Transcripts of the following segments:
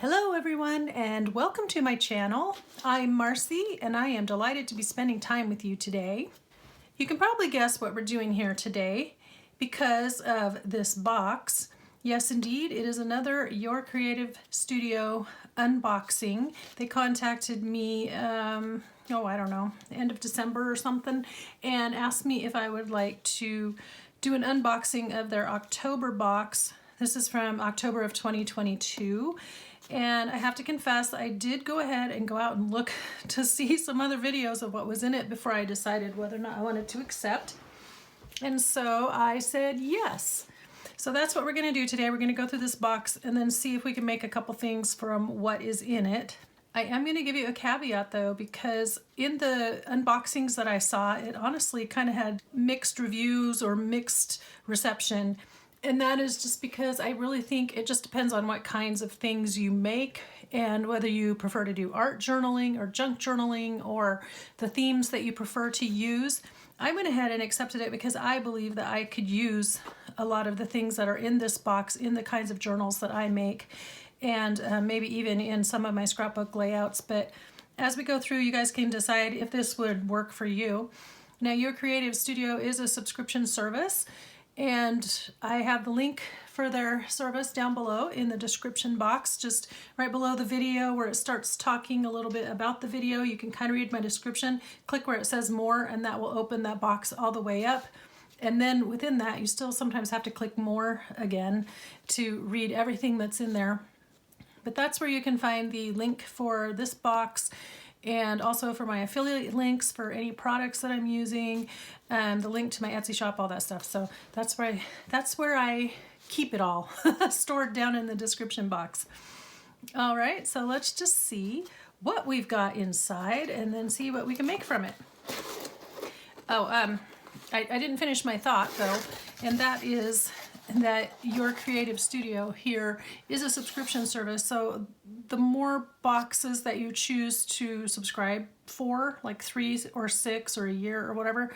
Hello everyone and welcome to my channel. I'm Marcy and I am delighted to be spending time with you today. You can probably guess what we're doing here today because of this box. Yes indeed, it is another Your Creative Studio unboxing. They contacted me, I don't know, end of December or something, and asked me if I would like to do an unboxing of their October box. This is from October of 2022. And I have to confess, I did go ahead and go out and look to see some other videos of what was in it before I decided whether or not I wanted to accept. And so I said yes. So that's what we're going to do today. We're going to go through this box and then see if we can make a couple things from what is in it. I am going to give you a caveat though, because in the unboxings that I saw, it honestly kind of had mixed reviews or mixed reception. And that is just because I really think it just depends on what kinds of things you make and whether you prefer to do art journaling or junk journaling or the themes that you prefer to use. I went ahead and accepted it because I believe that I could use a lot of the things that are in this box in the kinds of journals that I make, and maybe even in some of my scrapbook layouts. But as we go through, you guys can decide if this would work for you. Now, Your Creative Studio is a subscription service, and I have the link for their service down below in the description box, just right below the video where it starts talking a little bit about the video. You can kind of read my description, click where it says more, and that will open that box all the way up. And then within that, you still sometimes have to click more again to read everything that's in there. But that's where you can find the link for this box, and also for my affiliate links for any products that I'm using, and the link to my Etsy shop, all that stuff. So that's where I keep it all stored down in the description box. All right, so let's just see what we've got inside and then see what we can make from it. I didn't finish my thought though, and that is that Your Creative Studio here is a subscription service. So the more boxes that you choose to subscribe for, like 3 or 6 or a year or whatever,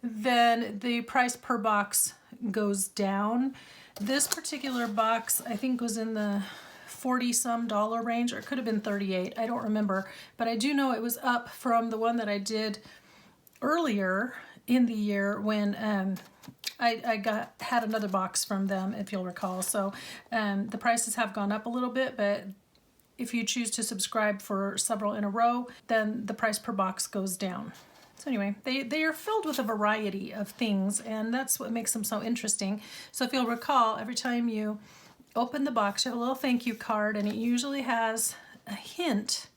then the price per box goes down. This particular box, I think, was in the $40-some range, or it could have been 38. I don't remember, but I do know it was up from the one that I did earlier in the year when I had another box from them, if you'll recall. So the prices have gone up a little bit, but if you choose to subscribe for several in a row, then the price per box goes down. So anyway, they are filled with a variety of things, and that's what makes them so interesting. So if you'll recall, every time you open the box, you have a little thank you card, and it usually has a hint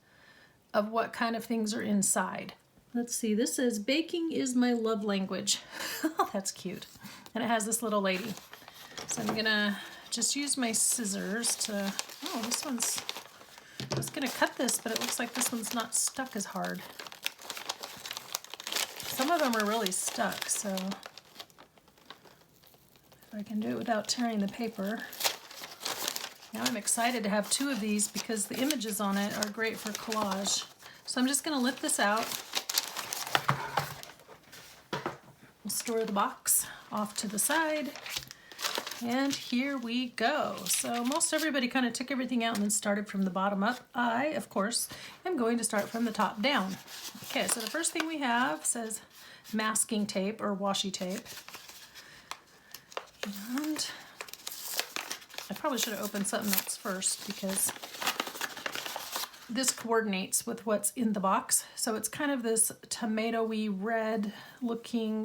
of what kind of things are inside. Let's see, this says, "Baking is my love language." Oh, that's cute. And it has this little lady. So I'm gonna just use my scissors to, oh, this one's, I was gonna cut this, but it looks like this one's not stuck as hard. Some of them are really stuck, so if I can do it without tearing the paper. Now I'm excited to have 2 of these because the images on it are great for collage. So I'm just gonna lift this out. We'll store the box off to the side, and here we go. So most everybody kind of took everything out and then started from the bottom up. I, of course, am going to start from the top down. Okay, so the first thing we have says masking tape or washi tape. And I probably should have opened something else first because this coordinates with what's in the box. So it's kind of this tomatoey red looking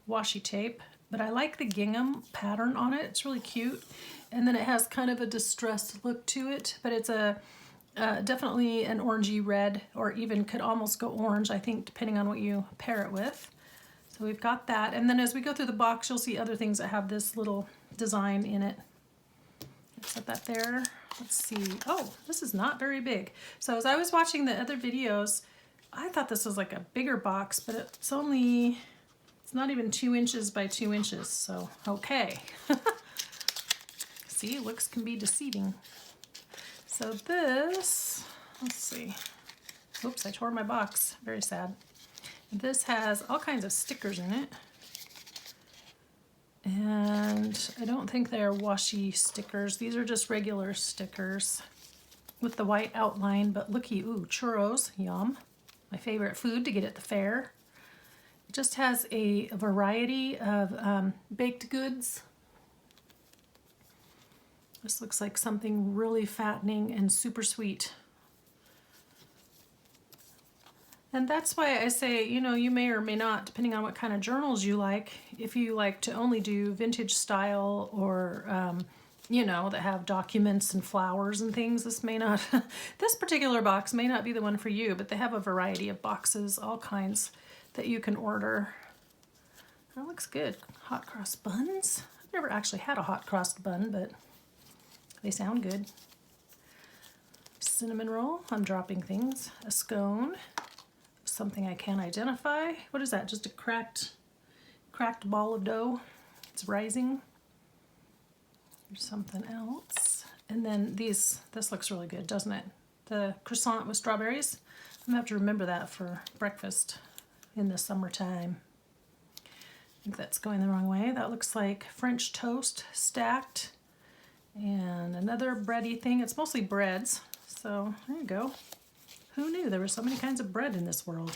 washi tape, but I like the gingham pattern on it. It's really cute. And then it has kind of a distressed look to it, but it's a definitely an orangey red, or even could almost go orange, I think, depending on what you pair it with. So we've got that. And then as we go through the box, you'll see other things that have this little design in it. Set that there. Let's see. Oh, this is not very big. So as I was watching the other videos, I thought this was like a bigger box, but it's not even 2 inches by 2 inches. So, okay. See, looks can be deceiving. So this, let's see. Oops, I tore my box. Very sad. This has all kinds of stickers in it. And I don't think they are washi stickers. These are just regular stickers. with the white outline, but looky, ooh, churros, yum. My favorite food to get at the fair. It just has a variety of baked goods. This looks like something really fattening and super sweet. And that's why I say, you know, you may or may not, depending on what kind of journals you like, if you like to only do vintage style or, you know, that have documents and flowers and things, this may not, this particular box may not be the one for you, but they have a variety of boxes, all kinds that you can order. That looks good. Hot cross buns. I've never actually had a hot cross bun, but they sound good. Cinnamon roll. I'm dropping things. A scone. Something I can't identify. What is that? Just a cracked ball of dough. It's rising. There's something else. And then this looks really good, doesn't it? The croissant with strawberries. I'm gonna have to remember that for breakfast in the summertime. I think that's going the wrong way. That looks like French toast stacked. And another bready thing. It's mostly breads. So there you go. Who knew there were so many kinds of bread in this world?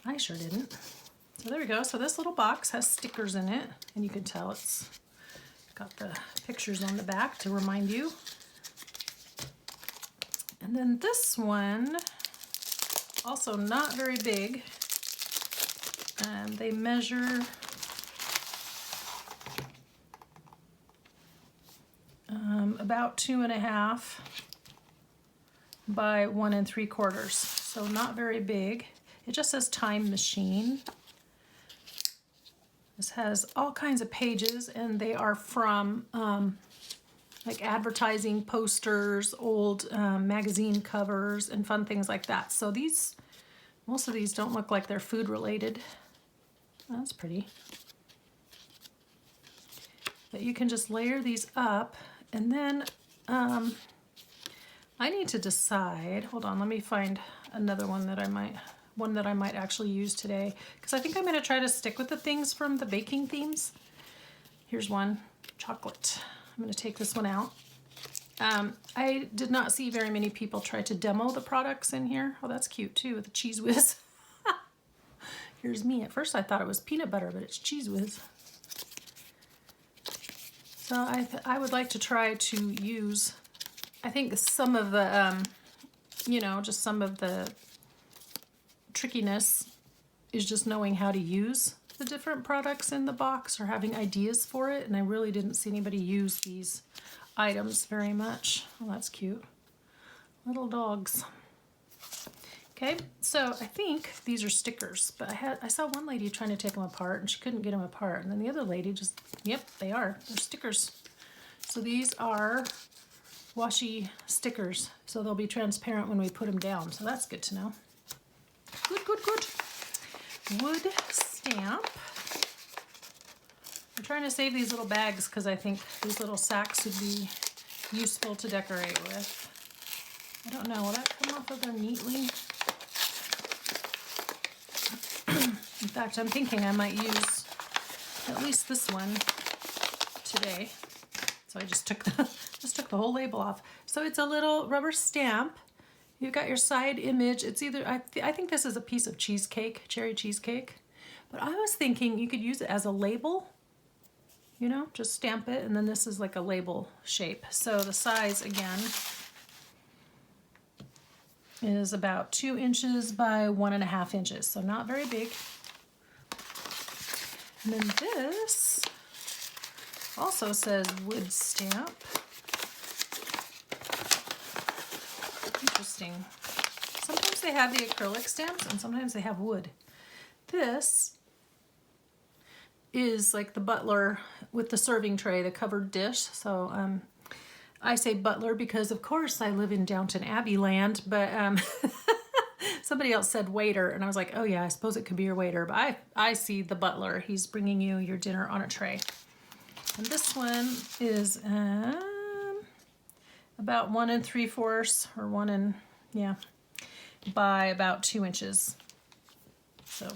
I sure didn't. So there we go. So this little box has stickers in it, and you can tell it's got the pictures on the back to remind you. And then this one, also not very big. They measure about 2.5 by 1 3/4, so not very big. It just says time machine. This has all kinds of pages, and they are from like advertising posters, old magazine covers, and fun things like that. So these, most of these don't look like they're food related. That's pretty. But you can just layer these up, and then I need to decide. Hold on, let me find another one that I might actually use today, because I think I'm going to try to stick with the things from the baking themes. Here's one, chocolate. I'm going to take this one out. I did not see very many people try to demo the products in here. Oh, that's cute too, with the Cheese Whiz. Here's me. At first I thought it was peanut butter, but it's Cheese Whiz. So I would like to try to use, I think some of the, you know, just some of the trickiness is just knowing how to use the different products in the box or having ideas for it. And I really didn't see anybody use these items very much. Well, that's cute. Little dogs. Okay, so I think these are stickers, but I saw one lady trying to take them apart and she couldn't get them apart. And then the other lady just, yep, they are. They're stickers. So these are washi stickers. So they'll be transparent when we put them down. So that's good to know. Good, good, good. Wood stamp. I'm trying to save these little bags because I think these little sacks would be useful to decorate with. I don't know, will that come off of there neatly? In fact, I'm thinking I might use at least this one today. So I just took the whole label off. So it's a little rubber stamp. You've got your side image. It's either, I think this is a piece of cheesecake, cherry cheesecake. But I was thinking you could use it as a label. You know, just stamp it, and then this is like a label shape. So the size, again, is about 2 inches by 1.5 inches. So not very big. And then this also says wood stamp. Interesting. Sometimes they have the acrylic stamps and sometimes they have wood. This is like the butler with the serving tray, the covered dish. So I say butler because of course I live in Downton Abbey land, but somebody else said waiter, and I was like, oh yeah, I suppose it could be your waiter, but I see the butler. He's bringing you your dinner on a tray. And this one is about 1 3/4 or 1 by about 2 inches. So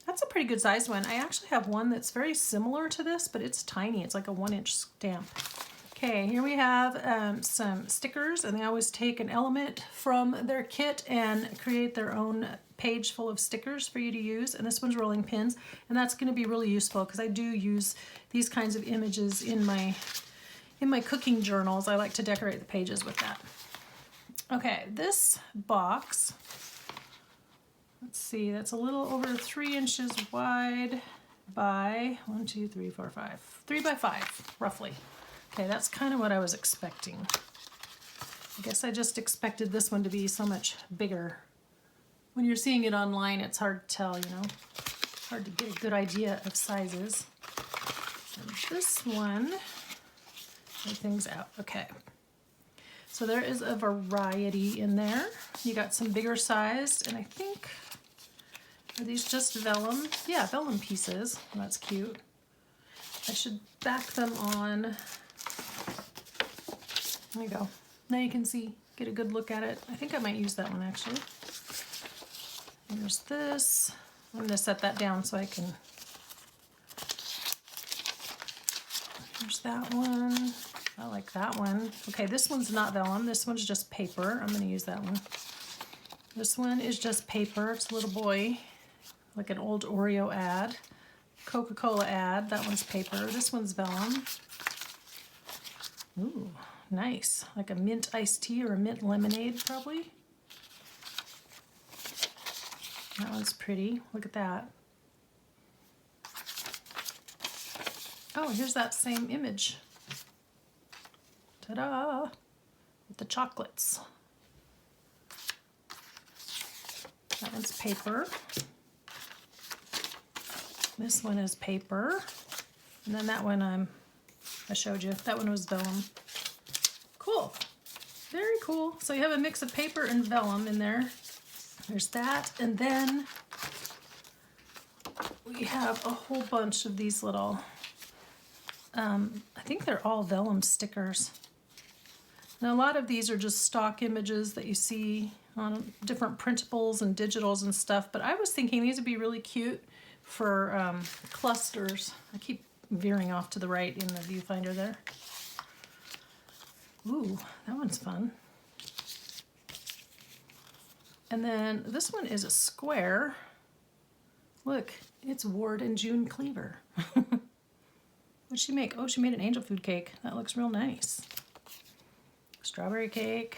that's a pretty good sized one. I actually have one that's very similar to this, but it's tiny. It's like a 1-inch stamp. Okay, here we have some stickers, and they always take an element from their kit and create their own page full of stickers for you to use. And this one's rolling pins, and that's going to be really useful because I do use these kinds of images in my cooking journals. I like to decorate the pages with that. Okay, this box, let's see, that's a little over 3 inches wide by 1, 2, 3, 4, 5, 3 by 5, roughly. Okay, that's kind of what I was expecting. I guess I just expected this one to be so much bigger. When you're seeing it online, it's hard to tell, you know. Hard to get a good idea of sizes. And this one, things out. Okay. So there is a variety in there. You got some bigger sized, and I think, are these just vellum? Yeah, vellum pieces. Well, that's cute. I should back them on. There you go. Now you can see, get a good look at it. I think I might use that one actually. There's this. I'm gonna set that down so I can. There's that one. I like that one. Okay, this one's not vellum. This one's just paper. I'm gonna use that one. This one is just paper. It's a little boy, like an old Oreo ad. Coca-Cola ad. That one's paper. This one's vellum. Ooh. Nice, like a mint iced tea or a mint lemonade probably. That one's pretty, look at that. Oh, here's that same image. Ta-da, with the chocolates. That one's paper. This one is paper. And then that one I showed you, that one was vellum. Cool. Very cool. So you have a mix of paper and vellum in there. There's that. And then we have a whole bunch of these little, I think they're all vellum stickers. Now a lot of these are just stock images that you see on different printables and digitals and stuff, but I was thinking these would be really cute for clusters. I keep veering off to the right in the viewfinder there. Ooh, that one's fun. And then this one is a square. Look, it's Ward and June Cleaver. What'd she make? Oh, she made an angel food cake. That looks real nice. Strawberry cake.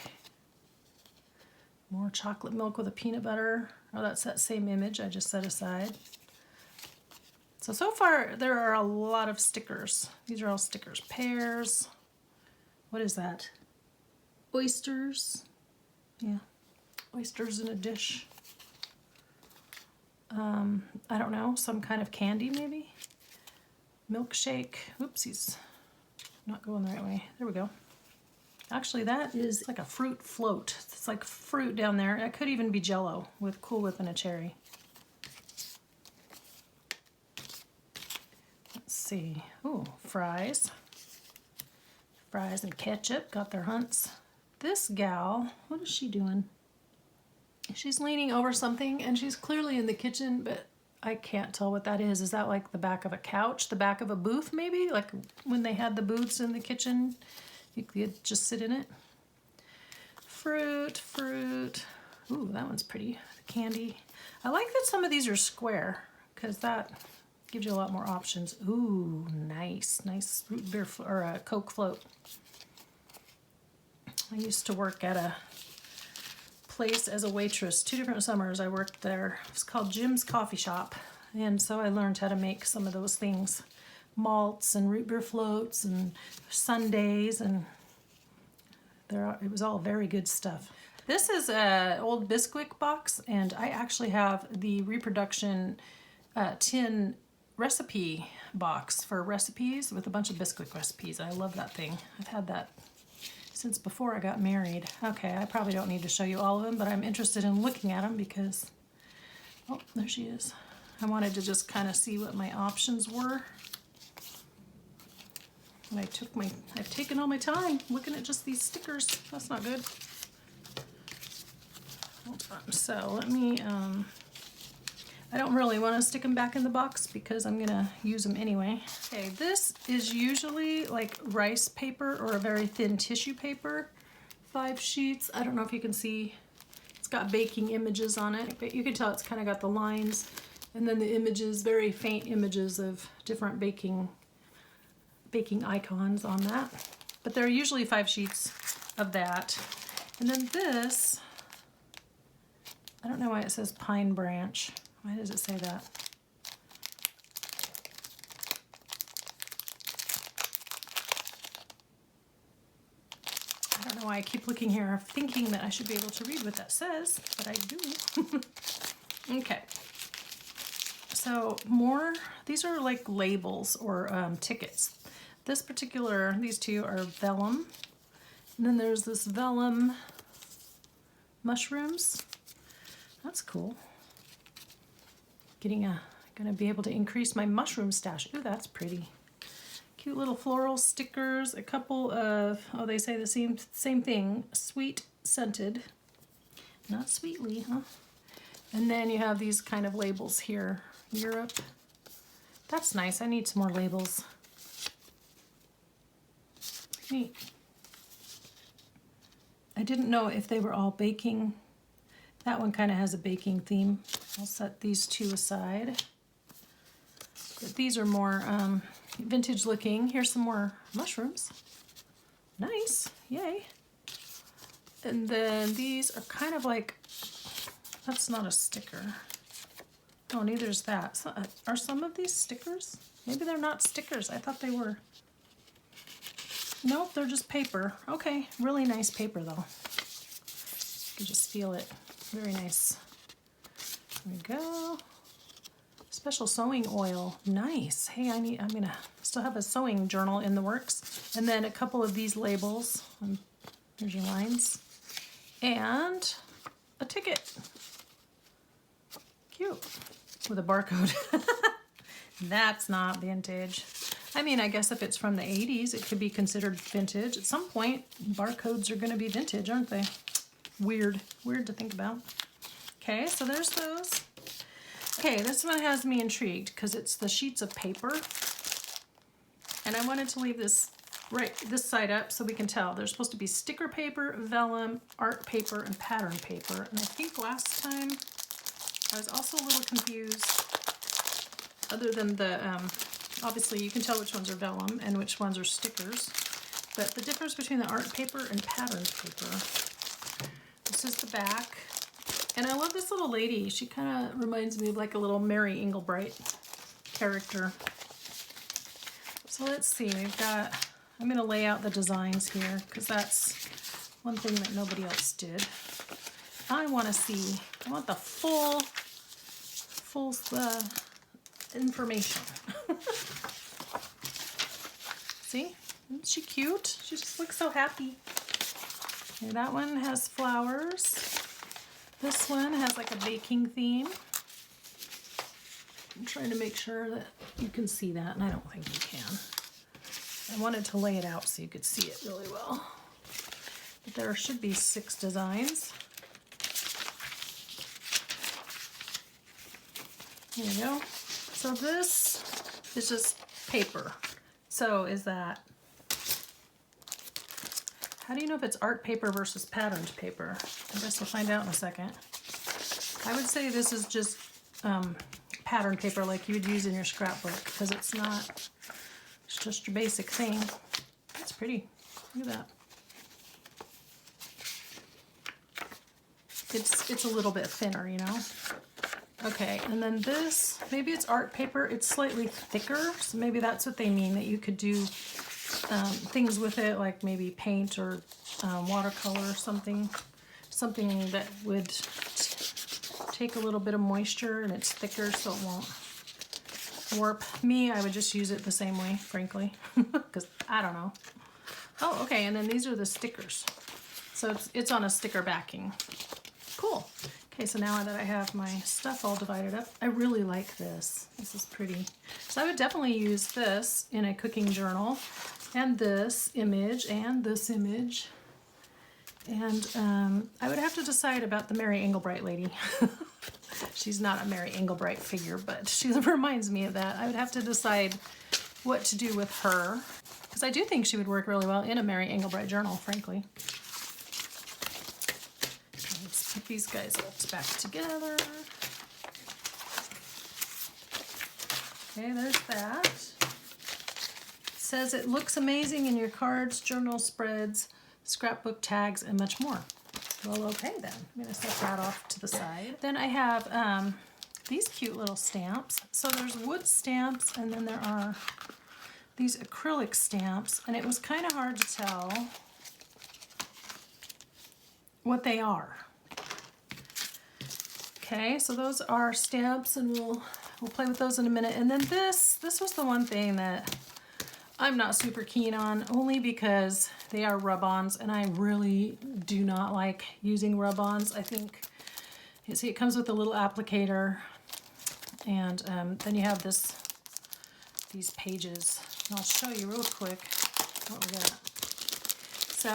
More chocolate milk with a peanut butter. Oh, that's that same image I just set aside. So far there are a lot of stickers. These are all stickers. Pears. What is that? Oysters. Yeah, oysters in a dish. I don't know, some kind of candy maybe? Milkshake. Oopsies. Not going the right way. There we go. Actually, that is like a fruit float. It's like fruit down there. It could even be Jell-O with Cool Whip and a cherry. Let's see. Ooh, fries. Fries and ketchup, got their hunts. This gal, what is she doing? She's leaning over something and she's clearly in the kitchen, but I can't tell what that is. Is that like the back of a couch, the back of a booth maybe? Like when they had the booths in the kitchen, you could just sit in it. Fruit. Ooh, that one's pretty. Candy. I like that some of these are square because that gives you a lot more options. Ooh, nice root beer or a Coke float. I used to work at a place as a waitress. 2 different summers I worked there. It was called Jim's Coffee Shop, and so I learned how to make some of those things. Malts and root beer floats and sundaes, and it was all very good stuff. This is an old Bisquick box, and I actually have the reproduction tin recipe box for recipes with a bunch of Bisquick recipes. I love that thing. I've had that since before I got married. Okay, I probably don't need to show you all of them, but I'm interested in looking at them because, oh, there she is. I wanted to just kind of see what my options were. And I've taken all my time looking at just these stickers. That's not good. Hold on. So let me, I don't really want to stick them back in the box because I'm gonna use them anyway. Okay, this is usually like rice paper or a very thin tissue paper. 5 sheets. I don't know if you can see. It's got baking images on it, but you can tell it's kind of got the lines and then the images, very faint images of different baking icons on that. But there are usually 5 sheets of that. And then this, I don't know why it says pine branch. Why does it say that? I don't know why I keep looking here thinking that I should be able to read what that says, but I do. Okay. So these are like labels or tickets. These two are vellum. And then there's this vellum mushrooms. That's cool. Gonna be able to increase my mushroom stash. Ooh, that's pretty. Cute little floral stickers, a couple of, oh, they say the same thing, sweet scented. Not sweetly, huh? And then you have these kind of labels here. Europe. That's nice. I need some more labels. Neat. I didn't know if they were all baking. That one kind of has a baking theme. I'll set these two aside. But these are more vintage looking. Here's some more mushrooms. Nice. Yay. And then these are kind of like, that's not a sticker. Oh, neither is that. So, are some of these stickers? Maybe they're not stickers. I thought they were. Nope, they're just paper. Okay, really nice paper though. You can just feel it. Very nice. There we go. Special sewing oil. Nice. Hey, I'm gonna still have a sewing journal in the works. And then a couple of these labels. There's your lines. And a ticket. Cute. With a barcode. That's not vintage. I mean, I guess if it's from the 80s, it could be considered vintage. At some point, barcodes are going to be vintage, aren't they? Weird. Weird to think about. Okay, so there's those. Okay, this one has me intrigued because it's the sheets of paper. And I wanted to leave this this side up so we can tell. There's supposed to be sticker paper, vellum, art paper, and pattern paper. And I think last time I was also a little confused. Other than the, obviously you can tell which ones are vellum and which ones are stickers. But the difference between the art paper and pattern paper. This is the back. And I love this little lady. She kind of reminds me of like a little Mary Englebright character. So let's see, I'm going to lay out the designs here because that's one thing that nobody else did. I want the full information. See? Isn't she cute? She just looks so happy. Okay, that one has flowers. This one has like a baking theme. I'm trying to make sure that you can see that, and I don't think you can. I wanted to lay it out so you could see it really well. But there should be 6 designs. There you go. So this is just paper. So is that, how do you know if it's art paper versus patterned paper? I guess we'll find out in a second. I would say this is just pattern paper like you would use in your scrapbook because it's not, it's just your basic thing. That's pretty. Look at that. It's a little bit thinner, you know. Okay, and then this, maybe it's art paper. It's slightly thicker, so maybe that's what they mean, that you could do things with it, like maybe paint or watercolor or something that would take a little bit of moisture, and it's thicker so it won't warp. Me, I would just use it the same way, frankly, because I don't know. Oh, okay, and then these are the stickers. So it's on a sticker backing. Cool. Okay, so now that I have my stuff all divided up, I really like this. This is pretty. So I would definitely use this in a cooking journal, and this image, and this image. And I would have to decide about the Mary Englebright lady. She's not a Mary Engelbreit figure, but she reminds me of that. I would have to decide what to do with her, because I do think she would work really well in a Mary Engelbreit journal, frankly. Okay, let's put these guys all back together. Okay, there's that. It says it looks amazing in your cards, journal spreads, scrapbook tags, and much more. Well, okay then. I'm going to set that off to the side. Then I have these cute little stamps. So there's wood stamps, and then there are these acrylic stamps, and it was kind of hard to tell what they are. Okay, so those are stamps, and we'll play with those in a minute. And then this was the one thing that I'm not super keen on, only because they are rub-ons, and I really do not like using rub-ons. I think, you see, it comes with a little applicator, and then you have these pages. And I'll show you real quick what we got. So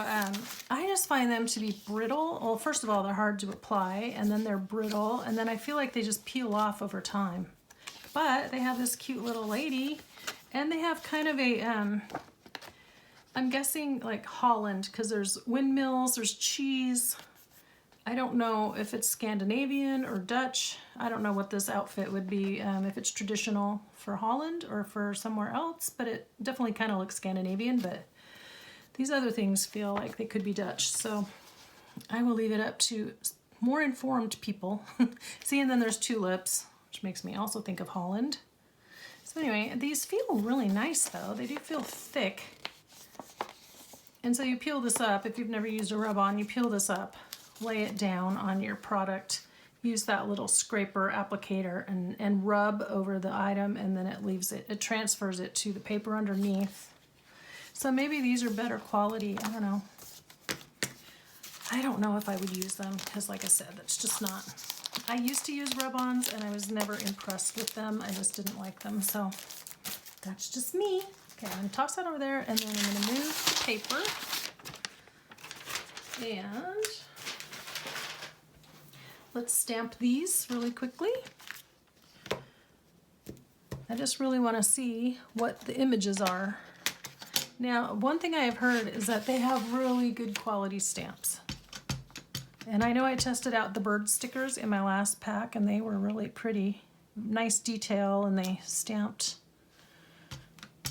I just find them to be brittle. Well, first of all, they're hard to apply, and then they're brittle, and then I feel like they just peel off over time. But they have this cute little lady, and they have kind of a, I'm guessing like Holland, because there's windmills, there's cheese. I don't know if it's Scandinavian or Dutch. I don't know what this outfit would be, if it's traditional for Holland or for somewhere else, but it definitely kind of looks Scandinavian, but these other things feel like they could be Dutch. So I will leave it up to more informed people. See, and then there's tulips, which makes me also think of Holland. So anyway, these feel really nice though. They do feel thick. And so you peel this up. If you've never used a rub-on, you peel this up, lay it down on your product, use that little scraper applicator and rub over the item, and then it transfers it to the paper underneath. So maybe these are better quality. I don't know. I don't know if I would use them, because like I said, that's just not. I used to use rub-ons and I was never impressed with them. I just didn't like them. So that's just me. Okay, I'm going to toss that over there, and then I'm going to move the paper. And let's stamp these really quickly. I just really want to see what the images are. Now, one thing I have heard is that they have really good quality stamps. And I know I tested out the bird stickers in my last pack, and they were really pretty. Nice detail, and they stamped.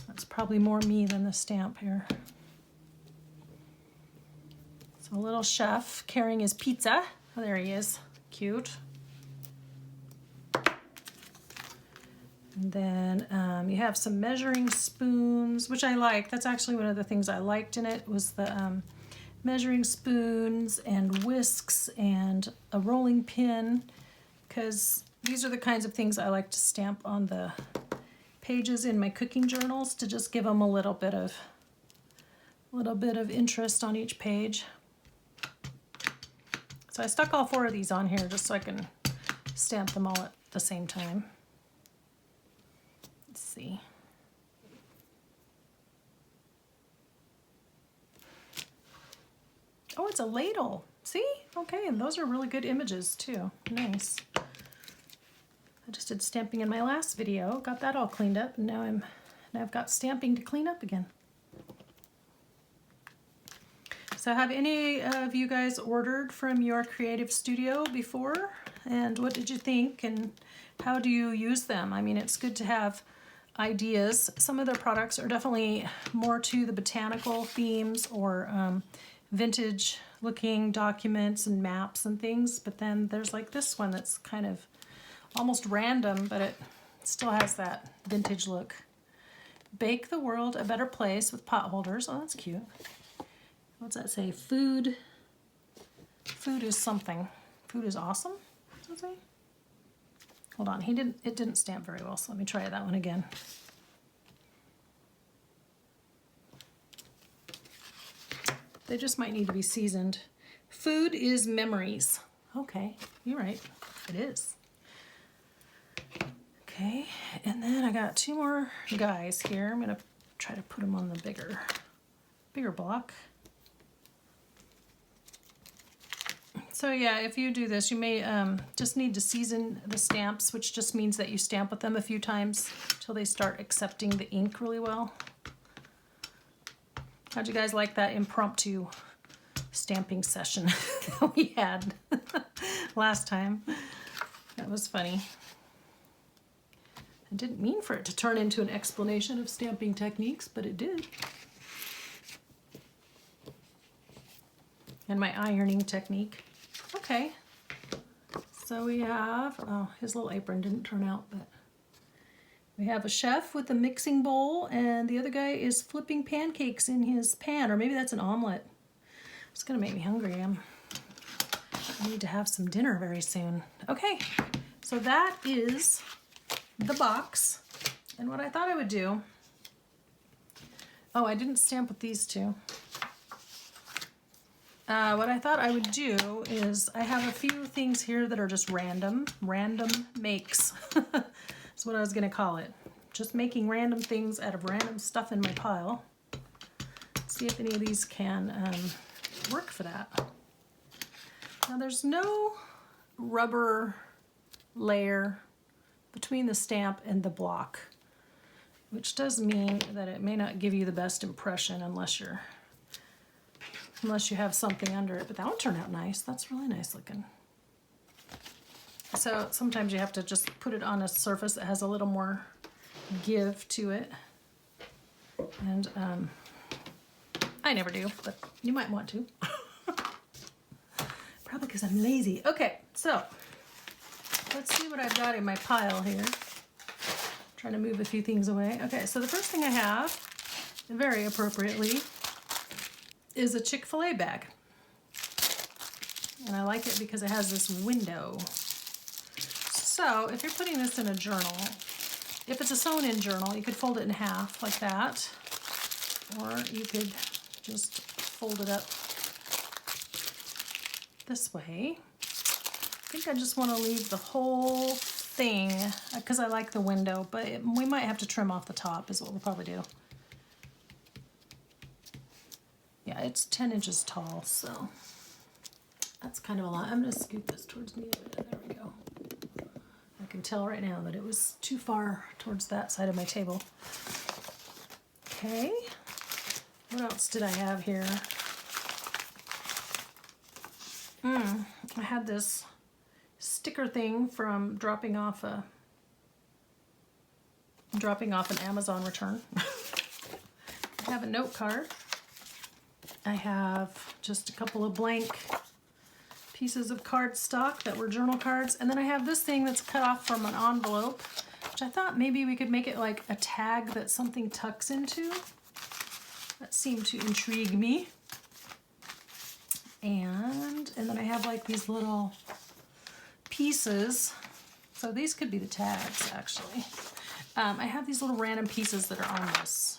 That's probably more me than the stamp here. So a little chef carrying his pizza. Oh, there he is. Cute. And then you have some measuring spoons, which I like. That's actually one of the things I liked in it, was the measuring spoons and whisks and a rolling pin, because these are the kinds of things I like to stamp on the pages in my cooking journals, to just give them a little bit of interest on each page. So I stuck all 4 of these on here just so I can stamp them all at the same time. Let's see. Oh, it's a ladle. See? Okay, and those are really good images too. Nice. I just did stamping in my last video, got that all cleaned up, and now I've got stamping to clean up again. So have any of you guys ordered from your creative studio before? And what did you think, and how do you use them? I mean, it's good to have ideas. Some of their products are definitely more to the botanical themes or vintage looking documents and maps and things, but then there's like this one that's kind of almost random, but it still has that vintage look. Bake the world a better place with pot holders. Oh, that's cute. What's that say? Food is something. Food is awesome. What's that say? Hold on, it didn't stamp very well, so let me try that one again. They just might need to be seasoned. Food is memories. Okay, you're right. It is. Okay, and then I got 2 more guys here. I'm gonna try to put them on the bigger block. So yeah, if you do this, you may just need to season the stamps, which just means that you stamp with them a few times until they start accepting the ink really well. How'd you guys like that impromptu stamping session that we had last time? That was funny. I didn't mean for it to turn into an explanation of stamping techniques, but it did. And my ironing technique. Okay, so we have, oh, his little apron didn't turn out, but we have a chef with a mixing bowl, and the other guy is flipping pancakes in his pan, or maybe that's an omelet. It's gonna make me hungry. I need to have some dinner very soon. Okay, so that is the box. And what I thought I would do, oh, I didn't stamp with these two. What I thought I would do is I have a few things here that are just random makes. That's what I was gonna call it. Just making random things out of random stuff in my pile. See if any of these can work for that. Now there's no rubber layer between the stamp and the block, which does mean that it may not give you the best impression unless you have something under it. But that one turned out nice. That's really nice looking. So sometimes you have to just put it on a surface that has a little more give to it. And I never do, but you might want to. Probably because I'm lazy. Okay, so let's see what I've got in my pile here. Trying to move a few things away. Okay, so the first thing I have, very appropriately, is a Chick-fil-A bag. And I like it because it has this window. So if you're putting this in a journal, if it's a sewn-in journal, you could fold it in half like that. Or you could just fold it up this way. I think I just want to leave the whole thing because I like the window, but we might have to trim off the top is what we'll probably do. Yeah, it's 10 inches tall, so that's kind of a lot. I'm going to scoot this towards me a bit. There we go. I can tell right now that it was too far towards that side of my table. Okay. What else did I have here? I had this sticker thing from dropping off an Amazon return. I have a note card. I have just a couple of blank pieces of cardstock that were journal cards. And then I have this thing that's cut off from an envelope, which I thought maybe we could make it like a tag that something tucks into. That seemed to intrigue me. And then I have like these little pieces. So these could be the tags, actually. I have these little random pieces that are on this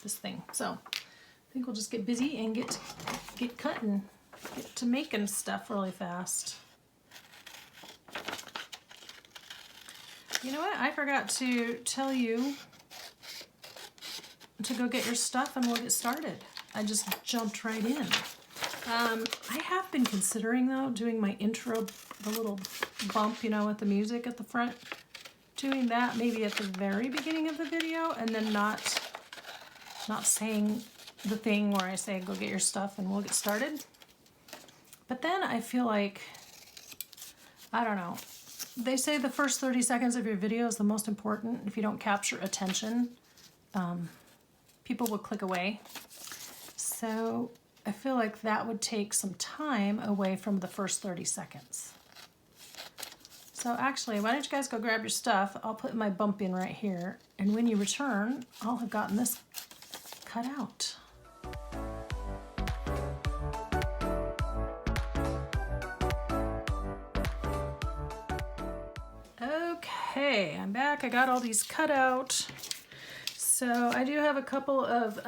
thing. So I think we'll just get busy and get cutting, get to making stuff really fast. You know what? I forgot to tell you to go get your stuff and we'll get started. I just jumped right in. I have been considering though doing my intro, the little bump, you know, with the music at the front, doing that maybe at the very beginning of the video and then not saying the thing where I say go get your stuff and we'll get started. But then I feel like, I don't know, they say the first 30 seconds of your video is the most important. If you don't capture attention, people will click away. So I feel like that would take some time away from the first 30 seconds. So actually, why don't you guys go grab your stuff? I'll put my bump in right here. And when you return, I'll have gotten this cut out. Okay, I'm back. I got all these cut out. So I do have a couple of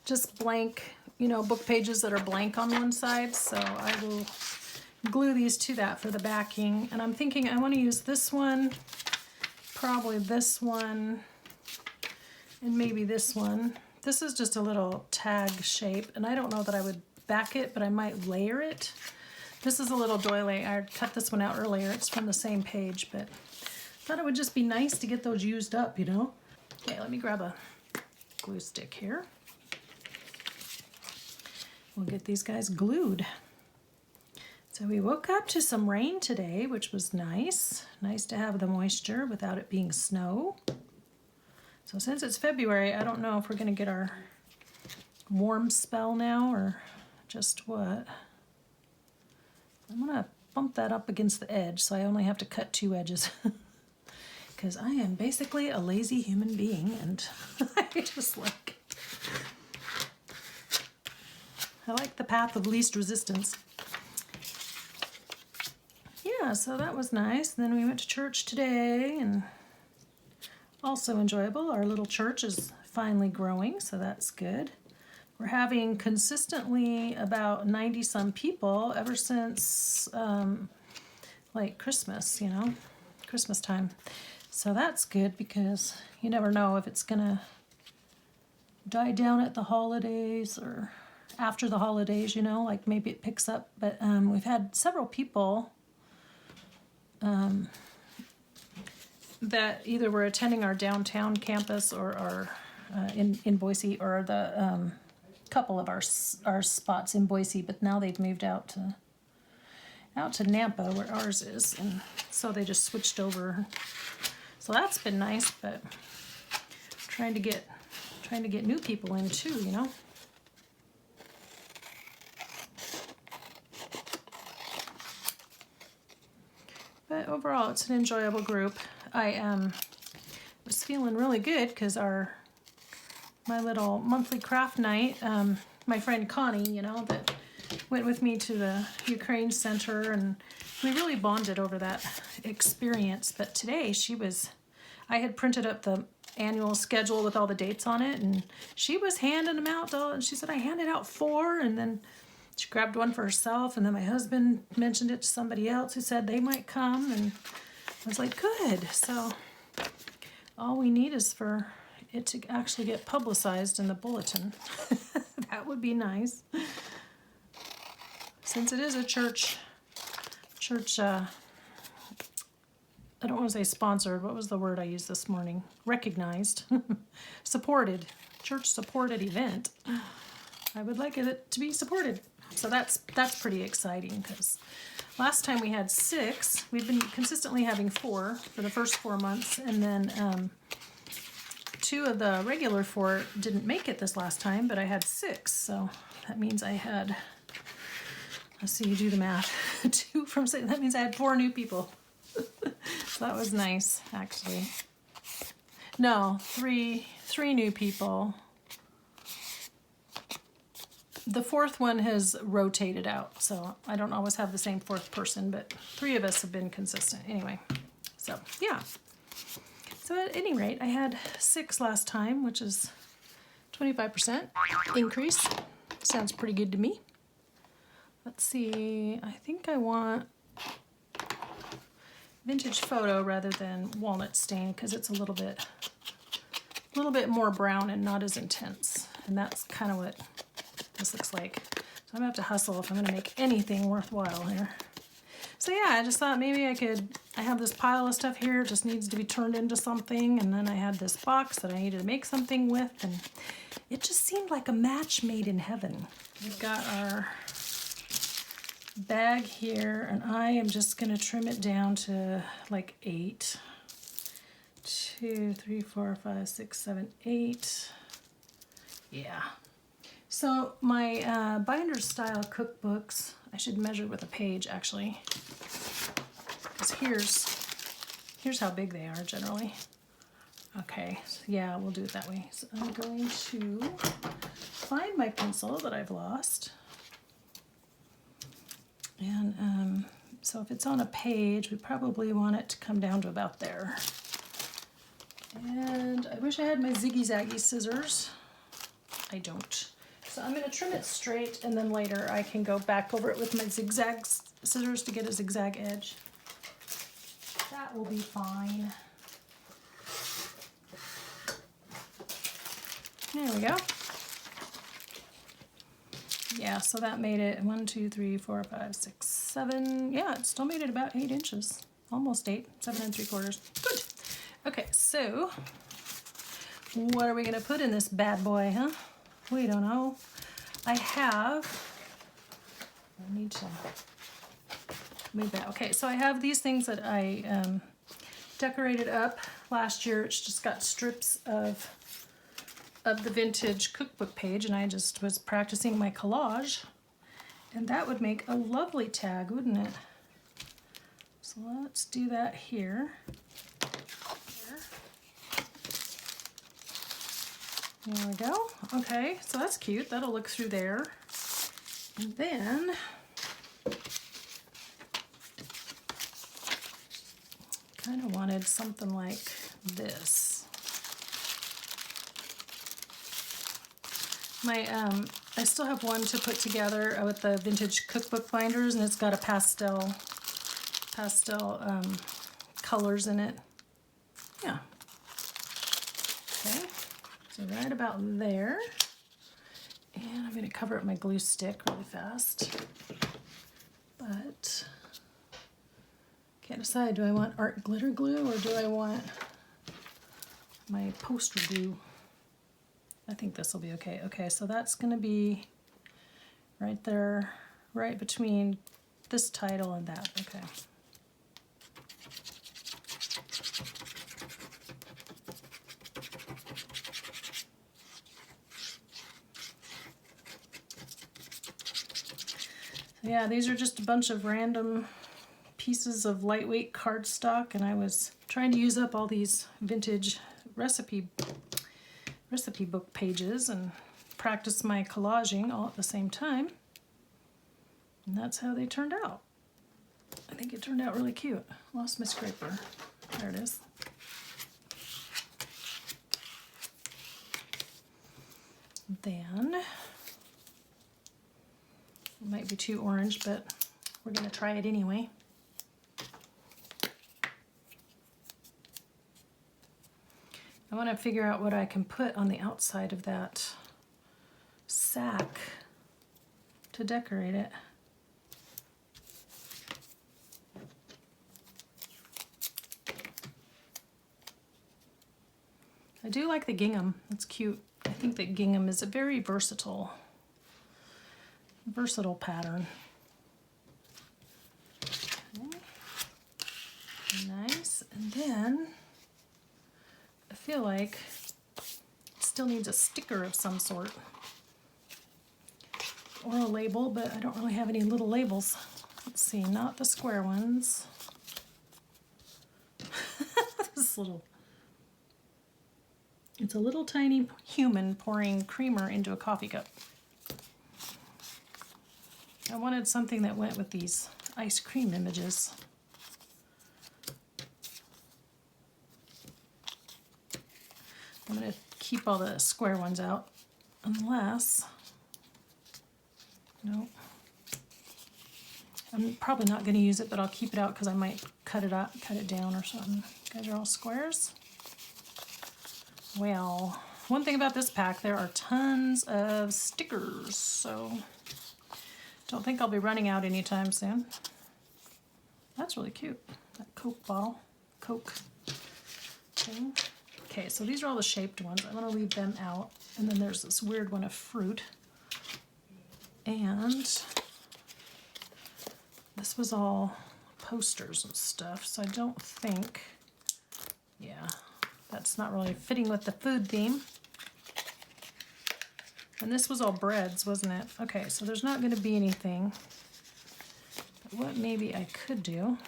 just blank, you know, book pages that are blank on one side. So I will glue these to that for the backing. And I'm thinking I want to use this one, probably this one, and maybe this one. This is just a little tag shape, and I don't know that I would back it, but I might layer it. This is a little doily. I cut this one out earlier. It's from the same page, but thought it would just be nice to get those used up, you know? Okay, let me grab a glue stick here. We'll get these guys glued. So we woke up to some rain today, which was nice. Nice to have the moisture without it being snow. So since it's February, I don't know if we're gonna get our warm spell now or just what. I'm gonna bump that up against the edge so I only have to cut 2 edges. Because I am basically a lazy human being and I just like, I like the path of least resistance. Yeah, so that was nice. Then we went to church today and also enjoyable. Our little church is finally growing, so that's good. We're having consistently about 90 some people ever since like Christmas, you know, Christmas time. So that's good because you never know if it's gonna die down at the holidays or after the holidays, you know, like maybe it picks up. But we've had several people that either were attending our downtown campus or our in Boise, or the couple of our spots in Boise, but now they've moved out to Nampa where ours is, and so they just switched over. So that's been nice, but trying to get new people in too, you know. But overall, it's an enjoyable group. I was feeling really good because my little monthly craft night, my friend Connie, you know, that went with me to the Ukraine Center, and we really bonded over that experience. But today I had printed up the annual schedule with all the dates on it, and she was handing them out, and she said, I handed out 4, and then she grabbed one for herself, and then my husband mentioned it to somebody else who said they might come, and I was like, good. So all we need is for it to actually get publicized in the bulletin. That would be nice. Since it is a church, I don't want to say sponsored, what was the word I used this morning? Recognized, supported, church-supported event. I would like it to be supported. So that's pretty exciting because last time we had 6. We've been consistently having 4 for the first 4 months, and then 2 of the regular 4 didn't make it this last time, but I had 6. So that means I had, let's see, you do the math. 2 from 6, that means I had 4 new people. So that was nice, actually. No, 3 new people. The 4th one has rotated out, so I don't always have the same 4th person, but 3 of us have been consistent anyway. So, yeah. So at any rate, I had 6 last time, which is 25% increase. Sounds pretty good to me. Let's see, I think I want vintage photo rather than walnut stain because it's a little bit more brown and not as intense. And that's kind of what this looks like. So I'm gonna have to hustle if I'm gonna make anything worthwhile here. So yeah, I just thought maybe I have this pile of stuff here, it just needs to be turned into something, and then I had this box that I needed to make something with, and it just seemed like a match made in heaven. We've got our bag here, and I am just gonna trim it down to like 8. 2, 3, 4, 5, 6, 7, 8. Yeah. So my binder style cookbooks, I should measure with a page actually, because here's how big they are generally. Okay, so yeah, we'll do it that way. So I'm going to find my pencil that I've lost. And so if it's on a page, we probably want it to come down to about there. And I wish I had my ziggy-zaggy scissors. I don't. So I'm going to trim it straight, and then later I can go back over it with my zigzag scissors to get a zigzag edge. That will be fine. There we go. Yeah, so that made it 1, 2, 3, 4, 5, 6, 7. Yeah, it still made it about 8 inches. Almost 8, 7 3/4. Good. Okay, so what are we gonna put in this bad boy, huh? We don't know. I need to move that. Okay, so I have these things that I decorated up last year. It's just got strips of the vintage cookbook page, and I just was practicing my collage, and that would make a lovely tag, wouldn't it? So let's do that here. There we go. Okay, so that's cute. That'll look through there. And then kind of wanted something like this. I still have one to put together with the vintage cookbook binders, and it's got a pastel colors in it. Yeah. Okay, so right about there. And I'm going to cover up my glue stick really fast. But can't decide, do I want art glitter glue or do I want my poster glue? I think this will be okay. Okay, so that's going to be right there, right between this title and that. Okay. Yeah, these are just a bunch of random pieces of lightweight cardstock, and I was trying to use up all these vintage recipe book pages and practice my collaging all at the same time. And that's how they turned out. I think it turned out really cute. Lost my scraper. There it is. Then, it might be too orange, but we're going to try it anyway. I want to figure out what I can put on the outside of that sack to decorate it. I do like the gingham. It's cute. I think that gingham is a very versatile pattern. Okay. Nice. And then I feel like it still needs a sticker of some sort or a label, but I don't really have any little labels. Let's see, not the square ones. It's a little tiny human pouring creamer into a coffee cup. I wanted something that went with these ice cream images. I'm going to keep all the square ones out, unless, no, I'm probably not going to use it, but I'll keep it out because I might cut it down or something. You guys are all squares? Well, one thing about this pack, there are tons of stickers, so don't think I'll be running out anytime soon. That's really cute, that Coke bottle, Coke thing. Okay, so these are all the shaped ones. I'm going to leave them out. And then there's this weird one of fruit. And this was all posters and stuff, so I don't think, yeah, that's not really fitting with the food theme. And this was all breads, wasn't it? Okay, so there's not going to be anything. But what maybe I could do,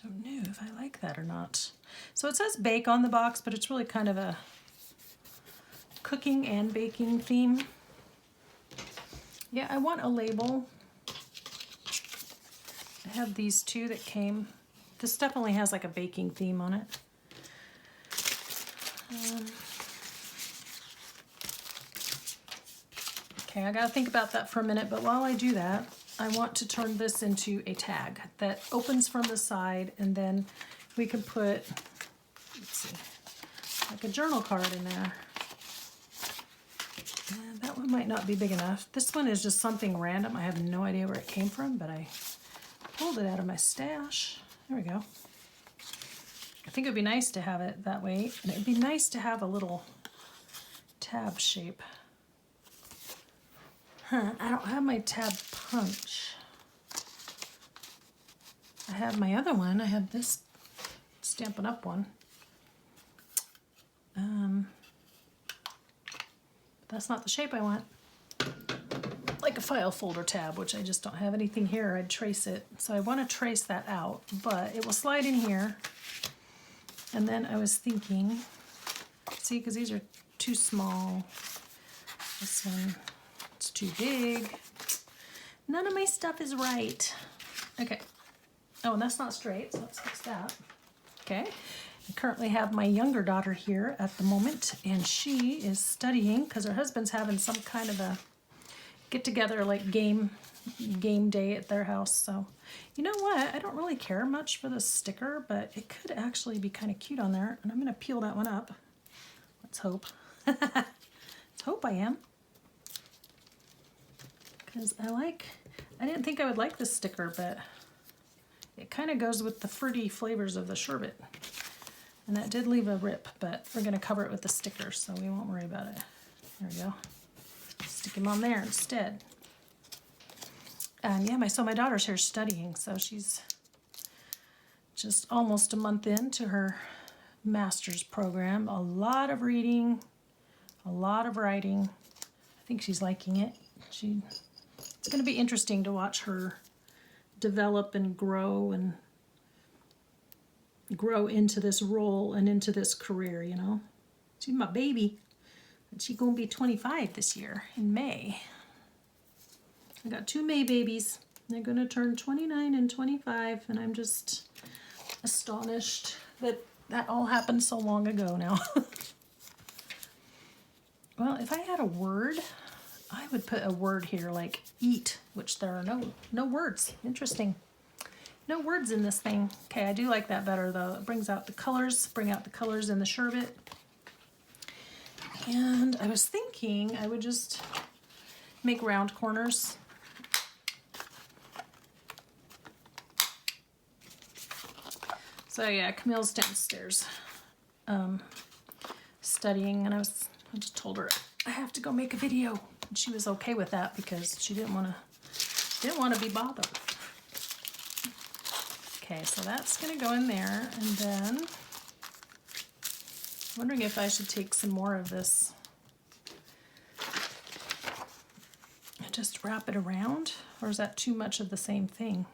don't know if I like that or not. So it says bake on the box, but it's really kind of a cooking and baking theme. Yeah, I want a label. I have these two that came. This definitely has like a baking theme on it. Okay, I gotta think about that for a minute, but while I do that, I want to turn this into a tag that opens from the side, and then we can put, let's see, like a journal card in there. And that one might not be big enough. This one is just something random. I have no idea where it came from, but I pulled it out of my stash. There we go. I think it would be nice to have it that way, and it would be nice to have a little tab shape. I don't have my tab punch. I have my other one. I have this Stampin' Up! One. That's not the shape I want. Like a file folder tab, which I just don't have anything here. I'd trace it. So I want to trace that out, but it will slide in here. And then I was thinking, see, because these are too small. This one, it's too big. None of my stuff is right. Okay. Oh, and that's not straight, so let's fix that. Okay. I currently have my younger daughter here at the moment, and she is studying because her husband's having some kind of a get-together, like game day at their house. So, you know what? I don't really care much for the sticker, but it could actually be kind of cute on there, and I'm going to peel that one up. Let's hope. Let's hope I am. Because I didn't think I would like this sticker, but it kind of goes with the fruity flavors of the sherbet. And that did leave a rip, but we're going to cover it with the sticker, so we won't worry about it. There we go. Stick him on there instead. And yeah, so my daughter's here studying, so she's just almost a month into her master's program. A lot of reading, a lot of writing. I think she's liking it. It's going to be interesting to watch her develop and grow into this role and into this career, you know. She's my baby, and she's gonna be 25 this year in May. I got 2 May babies. They're gonna turn 29 and 25, and I'm just astonished that that all happened so long ago now. Well, if I had a word, I would put a word here like eat, which there are no words. Interesting. No words in this thing. Okay, I do like that better though. It brings out the colors, bring out the colors in the sherbet. And I was thinking I would just make round corners. So yeah, Camille's downstairs studying, and I just told her I have to go make a video. And she was okay with that because she didn't want to be bothered. Okay, so that's going to go in there, and then I'm wondering if I should take some more of this and just wrap it around, or is that too much of the same thing?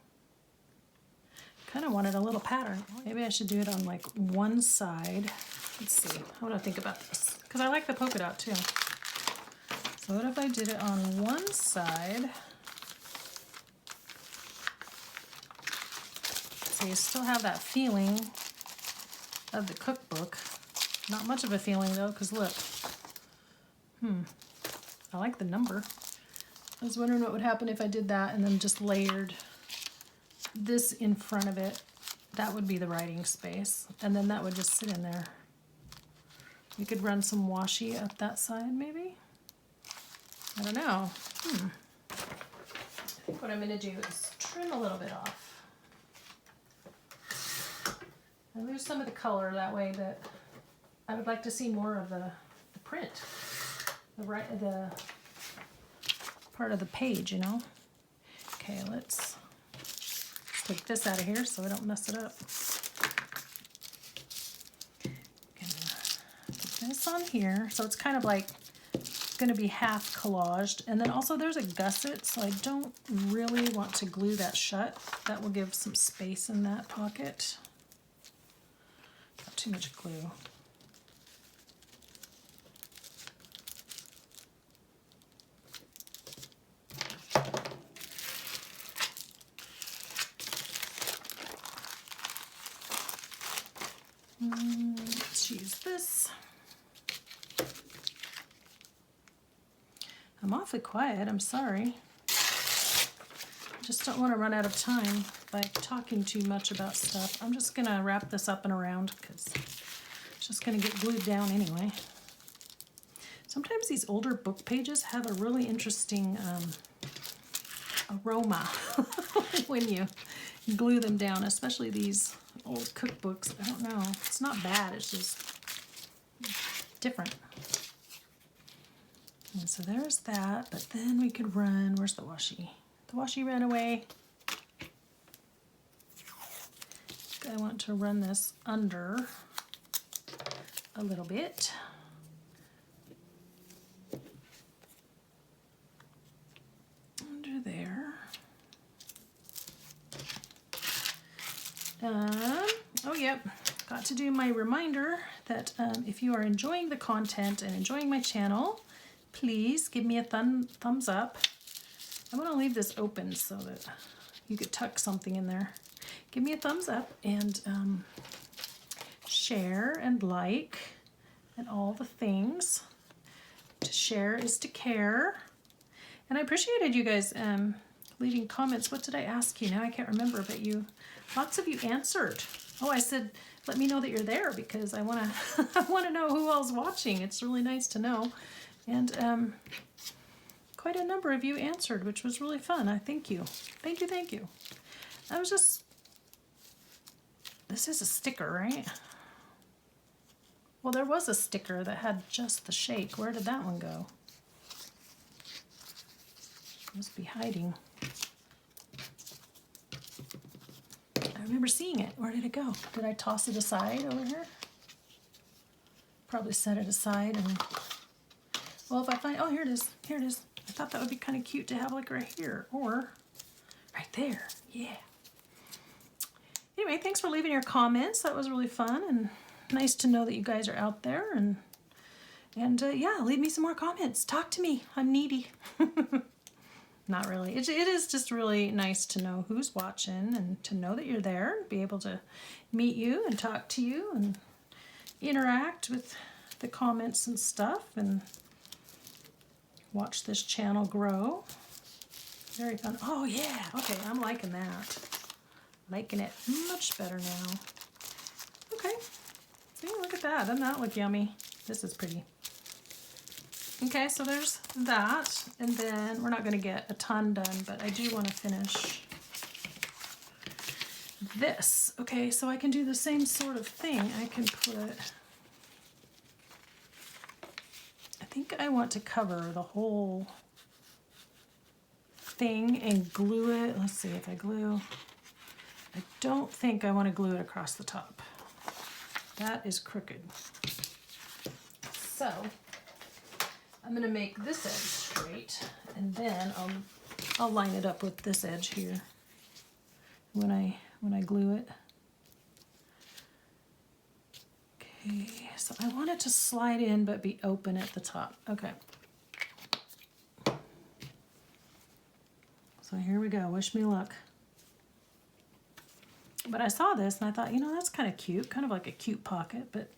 Kind of wanted a little pattern. Maybe I should do it on like one side. Let's see, how do I think about this? Because I like the polka dot too. So what if I did it on one side? So you still have that feeling of the cookbook. Not much of a feeling though, because look. I like the number. I was wondering what would happen if I did that and then just layered this in front of it. That would be the writing space. And then that would just sit in there. You could run some washi up that side maybe? I don't know. I think what I'm going to do is trim a little bit off. I lose some of the color that way, but I would like to see more of the print, the part of the page, you know. Okay, let's take this out of here so I don't mess it up. Gonna put this on here, so it's kind of like going to be half collaged, and then also there's a gusset, so I don't really want to glue that shut. That will give some space in that pocket. Got too much glue. Let's use this. I'm awfully quiet, I'm sorry. I just don't want to run out of time by talking too much about stuff. I'm just gonna wrap this up and around because it's just going to get glued down anyway. Sometimes these older book pages have a really interesting aroma when you glue them down, especially these old cookbooks. I don't know. It's not bad. It's just different. And so there's that. But then we could run. Where's the washi? The washi ran away. I want to run this under a little bit. Under there. Oh, yep. Got to do my reminder that if you are enjoying the content and enjoying my channel, please give me a thumbs up. I'm going to leave this open so that you could tuck something in there. Give me a thumbs up and share and like and all the things. To share is to care. And I appreciated you guys leaving comments. What did I ask you? Now I can't remember, but lots of you answered. Oh, I said, let me know that you're there because I want to I want to know who else is watching. It's really nice to know. And quite a number of you answered, which was really fun. I thank you. Thank you, thank you. I was just, this is a sticker, right? Well, there was a sticker that had just the shake. Where did that one go? Must be hiding. I remember seeing it. Where did it go? Did I toss it aside over here? Probably set it aside and, well, if I find, oh, here it is. Here it is. I thought that would be kind of cute to have like right here or right there. Yeah. Anyway, thanks for leaving your comments. That was really fun and nice to know that you guys are out there. And yeah, leave me some more comments. Talk to me. I'm needy. Not really. It is just really nice to know who's watching and to know that you're there and be able to meet you and talk to you and interact with the comments and stuff and watch this channel grow. Very fun. Oh yeah. Okay, I'm liking that. Liking it much better now. Okay. See, look at that. Doesn't that look yummy? This is pretty. Okay, so there's that. And then we're not going to get a ton done, but I do want to finish this. Okay, so I can do the same sort of thing. I can put, I think I want to cover the whole thing and glue it. Let's see if I glue. I don't think I want to glue it across the top. That is crooked. So I'm going to make this edge straight and then I'll line it up with this edge here when I glue it. Okay, so I want it to slide in but be open at the top. Okay. So here we go. Wish me luck. But I saw this and I thought, you know, that's kind of cute, kind of like a cute pocket, but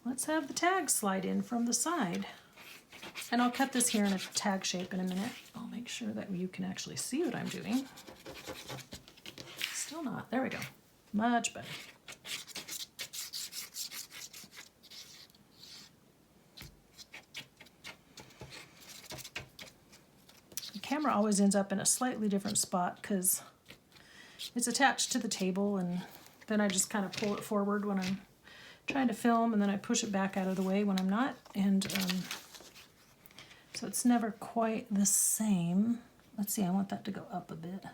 let's have the tag slide in from the side. And I'll cut this here in a tag shape in a minute. I'll make sure that you can actually see what I'm doing. Still not. There we go. Much better. The camera always ends up in a slightly different spot because it's attached to the table and then I just kind of pull it forward when I'm trying to film and then I push it back out of the way when I'm not. And so it's never quite the same. Let's see, I want that to go up a bit.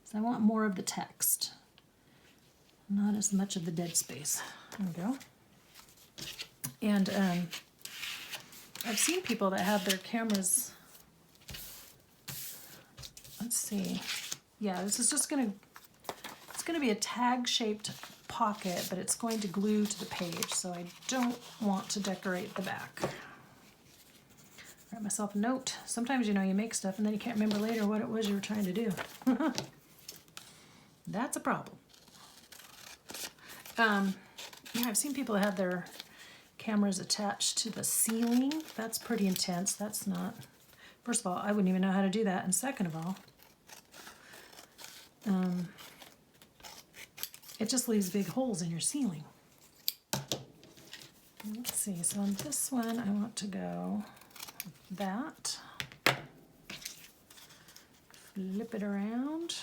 So I want more of the text, not as much of the dead space. There we go. And I've seen people that have their cameras, let's see. Yeah, this is just it's going to be a tag-shaped pocket, but it's going to glue to the page, so I don't want to decorate the back. Write myself a note. Sometimes, you know, you make stuff and then you can't remember later what it was you were trying to do. That's a problem. Yeah, I've seen people that have their cameras attached to the ceiling. That's pretty intense. That's not... First of all, I wouldn't even know how to do that. And second of all, it just leaves big holes in your ceiling. Let's see, so on this one I want to go like that. Flip it around.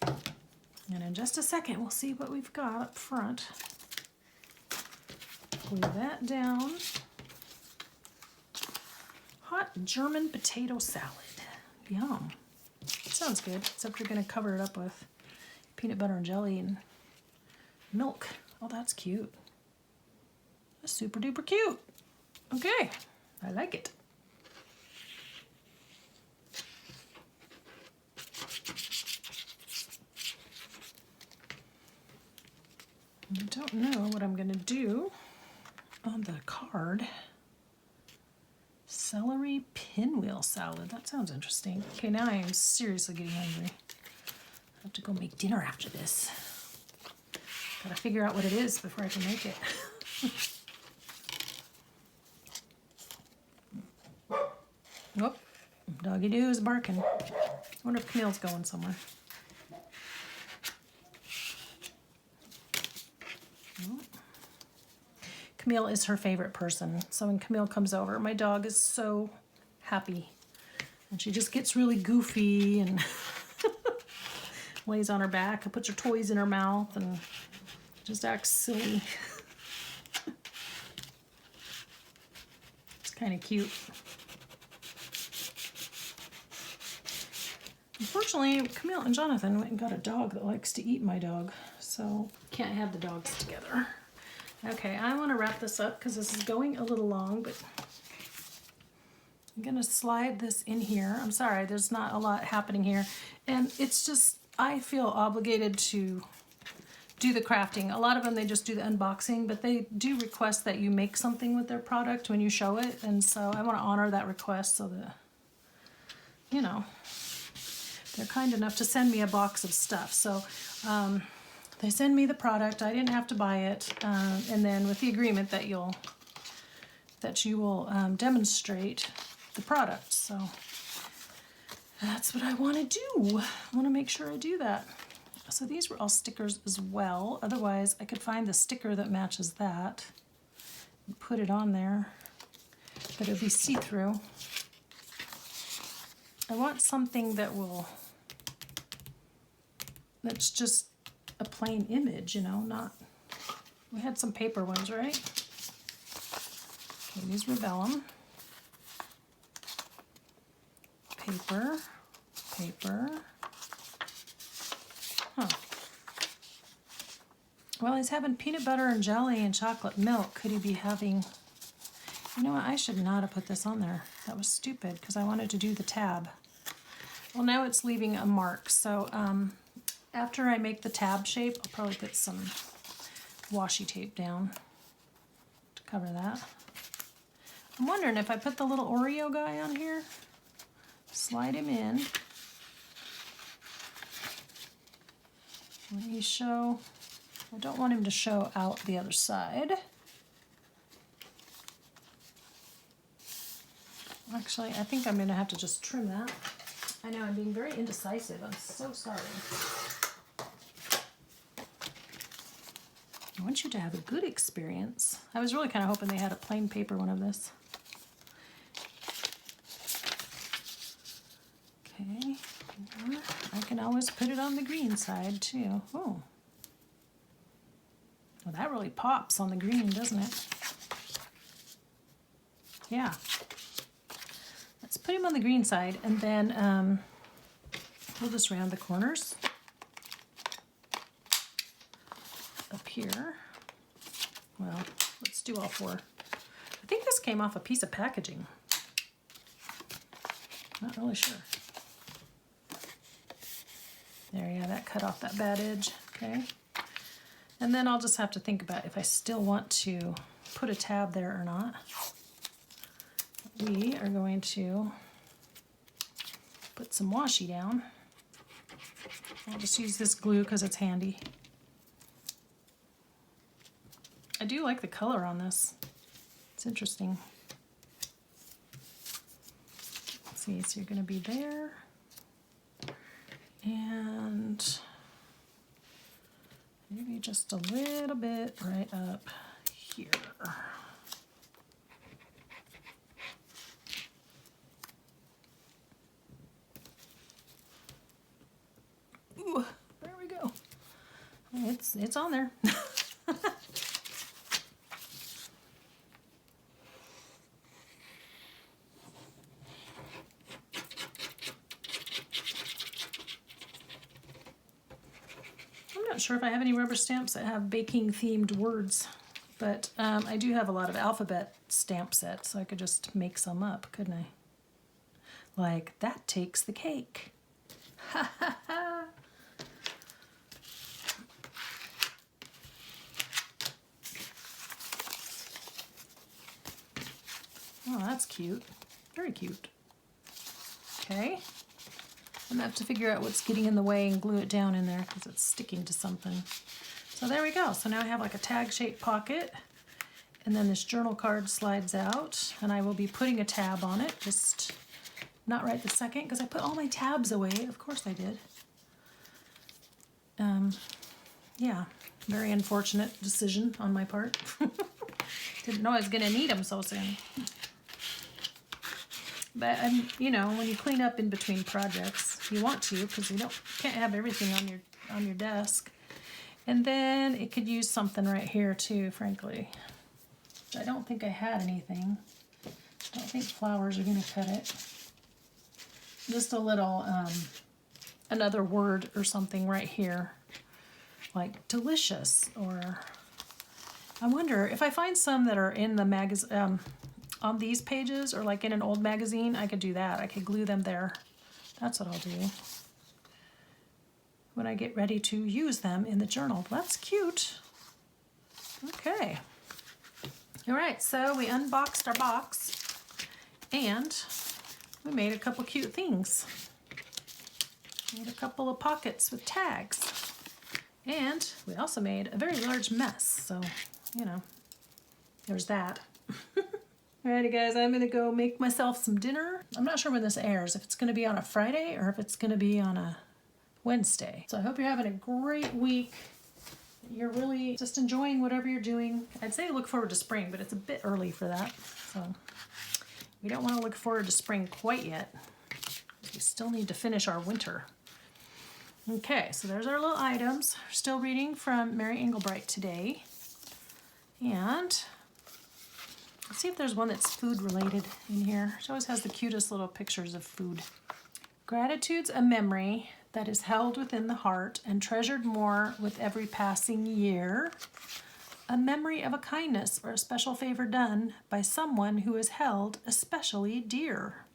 And in just a second, we'll see what we've got up front. Glue that down. Hot German potato salad. Yum. Sounds good, except you're going to cover it up with peanut butter and jelly and milk. Oh, that's cute. That's super duper cute. Okay, I like it. I don't know what I'm going to do on the card. Celery pinwheel salad. That sounds interesting. Okay, now I am seriously getting hungry. I have to go make dinner after this. Gotta figure out what it is before I can make it. Whoop, doggy doo is barking. I wonder if Camille's going somewhere. Camille is her favorite person. So when Camille comes over, my dog is so happy. And she just gets really goofy and lays on her back and puts her toys in her mouth and just acts silly. It's kind of cute. Unfortunately, Camille and Jonathan went and got a dog that likes to eat my dog. So can't have the dogs together. Okay, I want to wrap this up because this is going a little long, but I'm going to slide this in here. I'm sorry, there's not a lot happening here. And it's just, I feel obligated to do the crafting. A lot of them, they just do the unboxing, but they do request that you make something with their product when you show it. And so I want to honor that request so that, you know, they're kind enough to send me a box of stuff. So, they send me the product. I didn't have to buy it, and then with the agreement that you will demonstrate the product. So that's what I want to do. I want to make sure I do that. So these were all stickers as well. Otherwise, I could find the sticker that matches that and put it on there, but it'll be see-through. I want something that's just a plain image, you know, not, we had some paper ones, right? Okay, these were vellum. Paper, paper. Huh. Well, he's having peanut butter and jelly and chocolate milk. Could he be having, you know what, I should not have put this on there. That was stupid because I wanted to do the tab. Well, now it's leaving a mark, so after I make the tab shape, I'll probably put some washi tape down to cover that. I'm wondering if I put the little Oreo guy on here, slide him in. Let me show, I don't want him to show out the other side. Actually, I think I'm gonna have to just trim that. I know I'm being very indecisive, I'm so sorry. I want you to have a good experience. I was really kind of hoping they had a plain paper one of this. Okay, I can always put it on the green side too. Oh, well, that really pops on the green, doesn't it? Yeah. Let's put him on the green side, and then we'll just round the corners. Up here. Well, let's do all four. I think this came off a piece of packaging. Not really sure. There, yeah, that cut off that bad edge. Okay. And then I'll just have to think about if I still want to put a tab there or not. We are going to put some washi down. I'll just use this glue because it's handy. I do like the color on this. It's interesting. Let's see, so you're going to be there. And maybe just a little bit right up here. Ooh, there we go. It's on there. I'm not sure if I have any rubber stamps that have baking themed words, but I do have a lot of alphabet stamp sets, so I could just make some up, couldn't I? Like, that takes the cake. Ha ha ha. Oh, that's cute. Very cute. Okay. I'm gonna have to figure out what's getting in the way and glue it down in there because it's sticking to something. So there we go. So now I have like a tag-shaped pocket, and then this journal card slides out, and I will be putting a tab on it, just not right this second because I put all my tabs away. Of course I did. Yeah, very unfortunate decision on my part. Didn't know I was gonna need them so soon. But you know, when you clean up in between projects, you want to, because you can't have everything on your desk. And then it could use something right here too, frankly. I don't think I had anything. I don't think flowers are gonna cut it. Just a little another word or something right here, like delicious. Or I wonder if I find some that are in the magazine. On these pages, or like in an old magazine, I could do that. I could glue them there. That's what I'll do when I get ready to use them in the journal. That's cute. Okay. All right, so we unboxed our box and we made a couple cute things. Made a couple of pockets with tags. And we also made a very large mess. So, you know, there's that. Alrighty guys, I'm gonna go make myself some dinner. I'm not sure when this airs, if it's gonna be on a Friday or if it's gonna be on a Wednesday. So I hope you're having a great week. You're really just enjoying whatever you're doing. I'd say look forward to spring, but it's a bit early for that. So we don't want to look forward to spring quite yet. We still need to finish our winter. Okay, so there's our little items. We're still reading from Mary Englebright today. And let's see if there's one that's food related in here. She always has the cutest little pictures of food. Gratitude's a memory that is held within the heart and treasured more with every passing year. A memory of a kindness or a special favor done by someone who is held especially dear.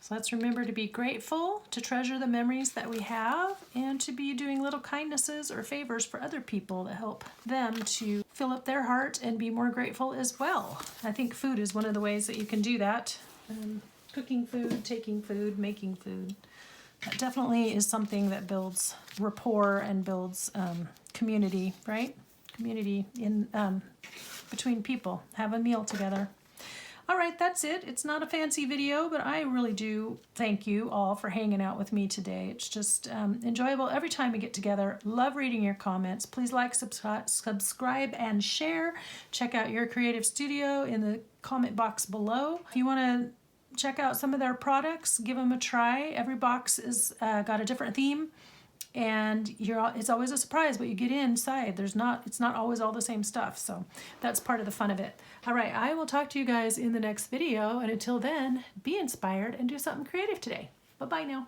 So let's remember to be grateful, to treasure the memories that we have, and to be doing little kindnesses or favors for other people to help them to fill up their heart and be more grateful as well. I think food is one of the ways that you can do that. Cooking food, taking food, making food. That definitely is something that builds rapport and builds community, right? Community in between people. Have a meal together. All right, that's it. It's not a fancy video, but I really do thank you all for hanging out with me today. It's just enjoyable every time we get together. Love reading your comments. Please like, subscribe, and share. Check out Your Creative Studio in the comment box below. If you want to check out some of their products, give them a try. Every box is got a different theme. And it's always a surprise what you get inside. It's not always all the same stuff, so that's part of the fun of it. All right, I will talk to you guys in the next video, and until then, be inspired and do something creative today. Bye-bye now.